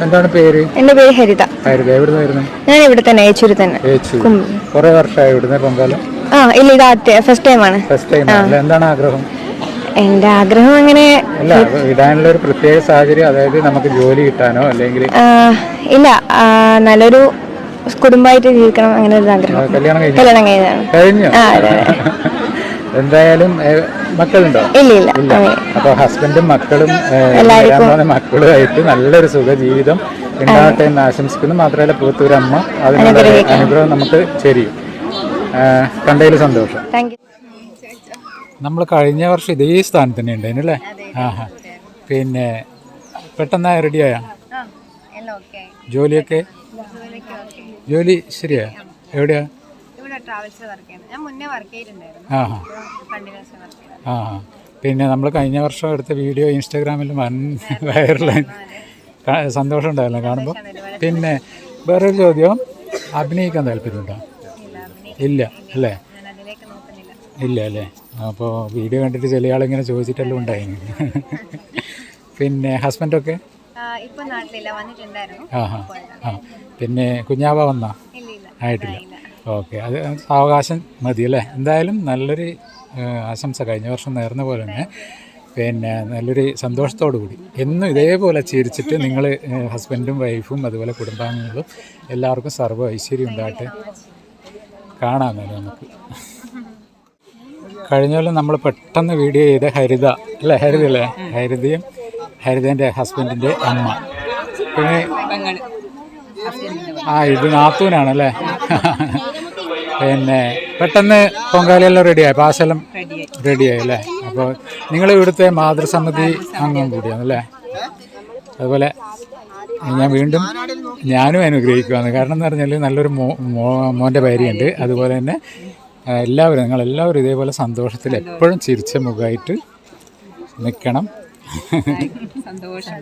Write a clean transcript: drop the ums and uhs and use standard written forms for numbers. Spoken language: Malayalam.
എന്താണ് പേര്? എന്റെ പേര് ഹരിത. ഹരിത എവിടുന്ന് വരുന്നത്? ഞാൻ ഇവിടെ തന്നെ ഏച്ചൂര് തന്നെ. കുറെ വർഷമായി ഇവിടുന്ന് പൊങ്കാല? ഇല്ല, ഇത് ഫസ്റ്റ് ടൈമാണ്. ഫസ്റ്റ് ടൈം ആണല്ലേ? എന്താണ് ആഗ്രഹം? എന്റെ ആഗ്രഹം അങ്ങനെ അല്ല, ഇടാനുള്ള ഒരു പ്രത്യേക സാഹചര്യം, അതായത് നമുക്ക് ജോലി കിട്ടാനോ അല്ലെങ്കിൽ ഇല്ല, നല്ലൊരു കുടുംബമായിട്ട് ജീവിക്കണം, അങ്ങനെ ഒരു ആഗ്രഹം. കല്യാണം കഴിഞ്ഞു. എന്തായാലും മക്കളുണ്ടോ? ഇല്ല. അപ്പൊ ഹസ്ബൻഡും മക്കളും മക്കളുമായിട്ട് നല്ലൊരു സുഖ ജീവിതം ഉണ്ടാകട്ടെ എന്ന് ആശംസിക്കുന്നു. മാത്രമല്ല പൂത്തൂരമ്മ അതിനുള്ള അനുഗ്രഹം നമുക്ക് ചെരിയും. കണ്ടതിൽ സന്തോഷം. നമ്മൾ കഴിഞ്ഞ വർഷം ഇതേ സ്ഥാനത്ത് തന്നെ ഉണ്ടായിരുന്നല്ലേ? പിന്നെ പെട്ടെന്ന് റെഡിയായ ജോലിയൊക്കെ? ജോലി ശരിയാ? എവിടെയാ? പിന്നെ നമ്മൾ കഴിഞ്ഞ വർഷം എടുത്ത വീഡിയോ ഇൻസ്റ്റാഗ്രാമിൽ വൈറലായി. സന്തോഷം ഉണ്ടായല്ലോ കാണുമ്പോൾ. പിന്നെ വേറൊരു ചോദ്യം, അഭിനയിക്കാൻ താല്പര്യമുണ്ടോ? ഇല്ല അല്ലേ? ഇല്ല അല്ലേ? അപ്പോൾ വീഡിയോ കണ്ടിട്ട് ചില ആളിങ്ങനെ ചോദിച്ചിട്ടെല്ലാം ഉണ്ടായി. പിന്നെ ഹസ്ബൻഡൊക്കെ? പിന്നെ കുഞ്ഞാവ വന്നാ? ആയിട്ടില്ല. ഓക്കെ, അത് സാവകാശം മതി അല്ലേ? എന്തായാലും നല്ലൊരു ആശംസ കഴിഞ്ഞ വർഷം നേർന്ന പോലെ തന്നെ. പിന്നെ നല്ലൊരു സന്തോഷത്തോടു കൂടി എന്നും ഇതേപോലെ ചിരിച്ചിട്ട് നിങ്ങൾ ഹസ്ബൻഡും വൈഫും അതുപോലെ കുടുംബാംഗങ്ങളും എല്ലാവർക്കും സർവ്വ ഐശ്വര്യം ഉണ്ടാകട്ടെ. കാണാമെന്നല്ലേ നമുക്ക്. കഴിഞ്ഞ കൊല്ലം നമ്മൾ പെട്ടെന്ന് വീഡിയോ ചെയ്ത ഹരിത അല്ലേ? ഹരിതയല്ലേ? ഹരിതയും ഹരിതേൻ്റെ ഹസ്ബൻഡിൻ്റെ അമ്മ. പിന്നെ ഇത് നാത്തൂനാണല്ലേ? പിന്നെ പെട്ടെന്ന് പൊങ്കാലയെല്ലാം റെഡിയായി, പാശെല്ലാം റെഡിയായി അല്ലേ? അപ്പോൾ നിങ്ങൾ ഇവിടുത്തെ മാതൃസമിതി അംഗം കൂടിയാണല്ലേ? അതുപോലെ ഞാനും അനുഗ്രഹിക്കുകയാണ്. കാരണം എന്ന് പറഞ്ഞാൽ നല്ലൊരു മോൻ്റെ ഭാര്യയുണ്ട്. അതുപോലെ തന്നെ നിങ്ങളെല്ലാവരും ഇതേപോലെ സന്തോഷത്തിൽ എപ്പോഴും ചിരിച്ച മുഖമായിട്ട് നിൽക്കണം. സന്തോഷം.